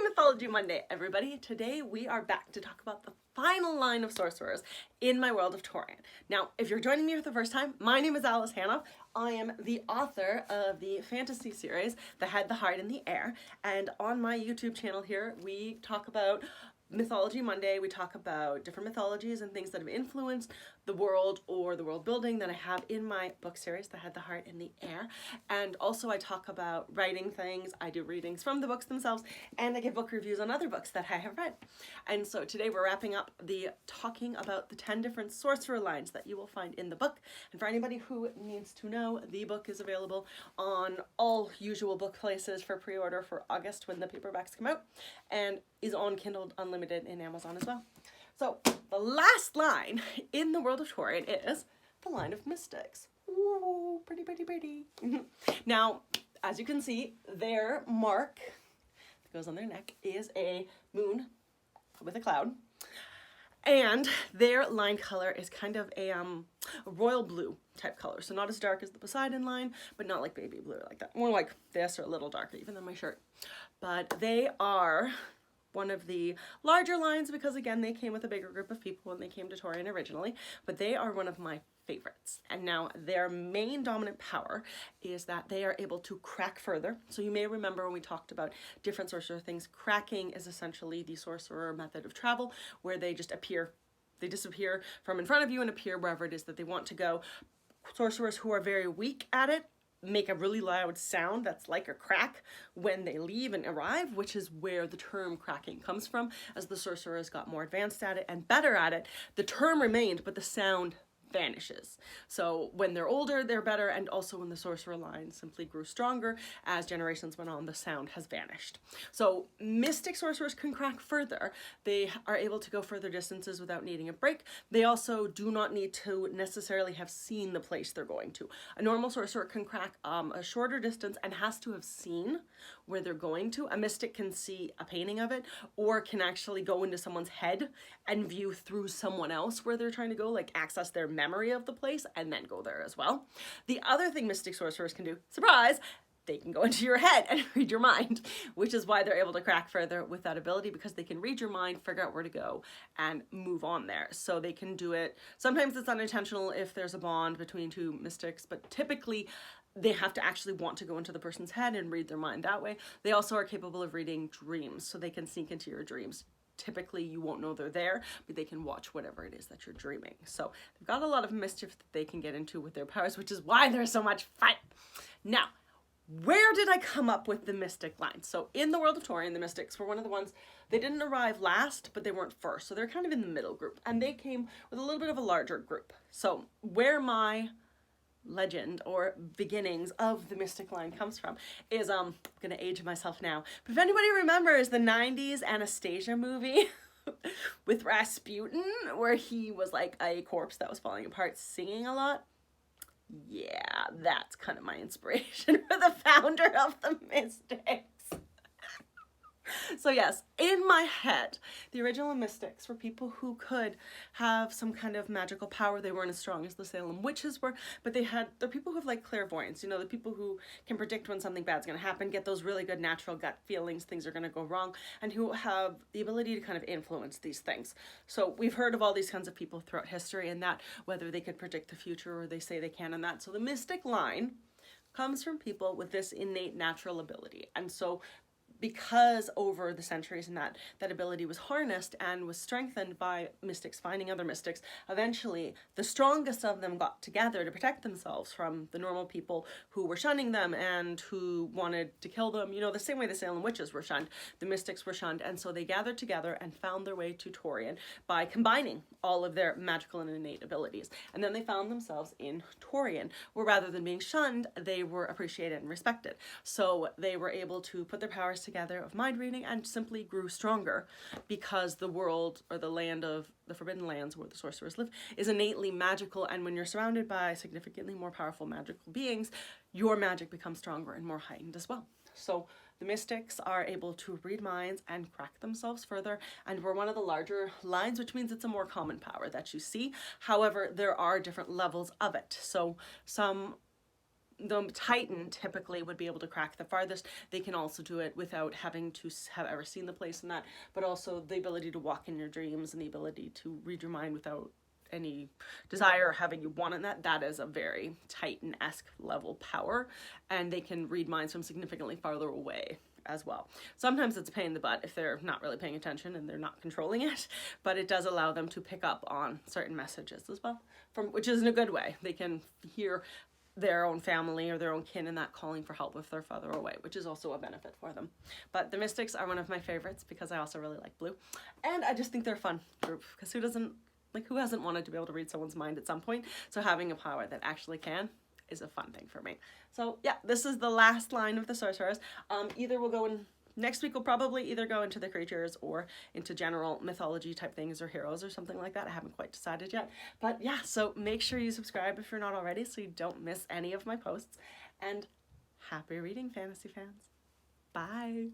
Mythology Monday, everybody. Today we are back to talk about the final line of sorcerers in my world of Tauren. Now, if you're joining me for the first time, my name is Alice Hanov. I am the author of the fantasy series, The Head, the Heart, and the Heir. And on my YouTube channel here, we talk about Mythology Monday. We talk about different mythologies and things that have influenced the world or the world building that I have in my book series, The Head, the Heart, and the Heir. And also I talk about writing things. I do readings from the books themselves, and I give book reviews on other books that I have read. And so today we're wrapping up the talking about the 10 different sorcerer lines that you will find in the book. And for anybody who needs to know, the book is available on all usual book places for pre-order for August when the paperbacks come out, and is on Kindle Unlimited in Amazon as well. So the last line in the world of Tauren is the Line of Mystics. Ooh, pretty, pretty, pretty. Now, as you can see, their mark that goes on their neck is a moon with a cloud. And their line color is kind of a royal blue type color. So not as dark as the Poseidon line, but not like baby blue like that. More like this or a little darker even than my shirt. But they are one of the larger lines because, again, they came with a bigger group of people when they came to Tauren originally, but they are one of my favorites. And now their main dominant power is that they are able to crack further. So you may remember when we talked about different sorcerer things, cracking is essentially the sorcerer method of travel where they just appear. They disappear from in front of you and appear wherever it is that they want to go. Sorcerers who are very weak at it make a really loud sound that's like a crack when they leave and arrive, which is where the term cracking comes from. As the sorcerers got more advanced at it and better at it, the term remained, but the sound vanishes. So when they're older, they're better, and also when the sorcerer line simply grew stronger as generations went on, the sound has vanished. So mystic sorcerers can crack further. They are able to go further distances without needing a break. They also do not need to necessarily have seen the place they're going to. A normal sorcerer can crack a shorter distance and has to have seen where they're going to. A mystic can see a painting of it, or can actually go into someone's head and view through someone else where they're trying to go, like access their memory of the place and then go there as well. The other thing mystic sorcerers can do, surprise, they can go into your head and read your mind, which is why they're able to crack further with that ability, because they can read your mind, figure out where to go, and move on there. So they can do it. Sometimes it's unintentional if there's a bond between two mystics, but typically they have to actually want to go into the person's head and read their mind that way. They also are capable of reading dreams, so they can sneak into your dreams. Typically you won't know they're there, but they can watch whatever it is that you're dreaming. So they've got a lot of mischief that they can get into with their powers, which is why they're so much fun. Now, where did I come up with the mystic line? So in the world of Tauren, the mystics were one of the ones, they didn't arrive last, but they weren't first. So they're kind of in the middle group, and they came with a little bit of a larger group. So where my legend or beginnings of the mystic line comes from is, I'm gonna age myself now, but if anybody remembers the 90s Anastasia movie with Rasputin, where he was like a corpse that was falling apart singing a lot, yeah, that's kind of my inspiration for the founder of the mystics. So yes, in my head, the original mystics were people who could have some kind of magical power. They weren't as strong as the Salem witches were, but they're people who have like clairvoyance, you know, the people who can predict when something bad's going to happen, get those really good natural gut feelings, things are going to go wrong, and who have the ability to kind of influence these things. So we've heard of all these kinds of people throughout history, and that whether they could predict the future or they say they can, and that. So the mystic line comes from people with this innate natural ability. And so because over the centuries and that ability was harnessed and was strengthened by mystics finding other mystics, eventually the strongest of them got together to protect themselves from the normal people who were shunning them and who wanted to kill them. You know, the same way the Salem witches were shunned, the mystics were shunned, and so they gathered together and found their way to Tauren by combining all of their magical and innate abilities. And then they found themselves in Tauren, where rather than being shunned, they were appreciated and respected. So they were able to put their powers together of mind reading and simply grew stronger, because the world, or the land of the Forbidden Lands where the sorcerers live, is innately magical, and when you're surrounded by significantly more powerful magical beings, your magic becomes stronger and more heightened as well. So the mystics are able to read minds and crack themselves further, and we're one of the larger lines, which means it's a more common power that you see. However, there are different levels of it. So some the Titan typically would be able to crack the farthest. They can also do it without having to have ever seen the place and that, but also the ability to walk in your dreams and the ability to read your mind without any desire or having you want it. That is a very Titan-esque level power, and they can read minds from significantly farther away as well. Sometimes it's a pain in the butt if they're not really paying attention and they're not controlling it, but it does allow them to pick up on certain messages as well, which is in a good way. They can hear their own family or their own kin and that calling for help if they're farther away, which is also a benefit for them. But the Mystics are one of my favorites because I also really like blue, and I just think they're a fun group, because who hasn't wanted to be able to read someone's mind at some point? So having a power that actually can is a fun thing for me. So yeah, this is the last line of the sorcerers. Either we'll go in next week, we'll probably either go into the creatures or into general mythology type things or heroes or something like that. I haven't quite decided yet. But yeah, so make sure you subscribe if you're not already so you don't miss any of my posts. And happy reading, fantasy fans. Bye.